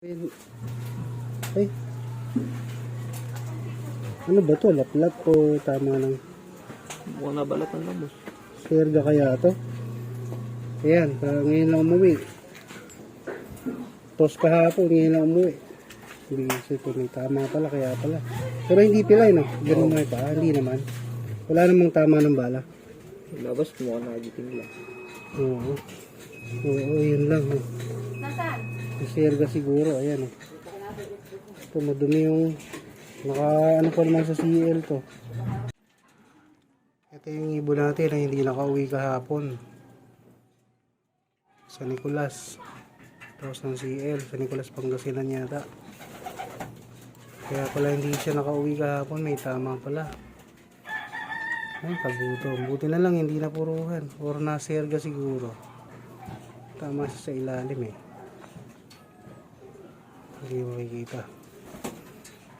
Ay, ano ba to? Laplat o tama ng Mukhang nabalat ng lamos. swerga kaya to? Ayan, ngayon lang umuwi. Tos kahapon, ngayon lang umuwi. Hindi kasi ito may tama pala, kaya pala. Pero hindi pilay, no? Ganun may pa, hindi naman. Wala namang tama ng bala. Labas, mukhang nagiting lang. Oo. Oo, yun lang. Oh. Nasaan? Swerga siguro, ayan. Oh. Ito, madumi yung ano pa naman sa CL to. Ito yung ibon natin na hindi nakauwi kahapon. Sa Nicolas. Tapos ng CL. Sa Nicolas Pangasinan yata. Kaya pala hindi siya nakauwi kahapon. May tama pala. Ay, kagutom. Buti na lang hindi napuruhan. Or naserga siguro. Tama siya sa ilalim eh. Hindi makikita.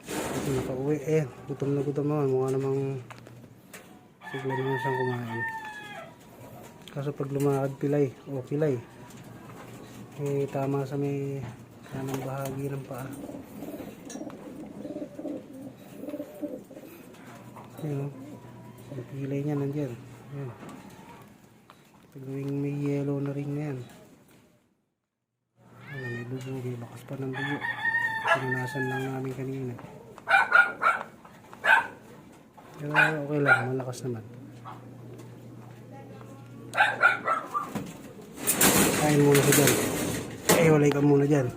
Ito nakauwi. Ayan. Gutom na naman. Mukha namang sigla naman siyang kumain. Kaso pag lumakad pilay. O pilay. Eh, tama sa may kanang bahagi ng paa. Ayan o. Ang pilay niya nandyan. Ayan. Pagawing may yellow na rin na yan. Ayan, may dugo. May bakas pa ng dugo. Pinunasan lang namin kanina. Pero okay lang. Malakas naman. Kain muna siya dyan. Eh, walay ka muna dyan.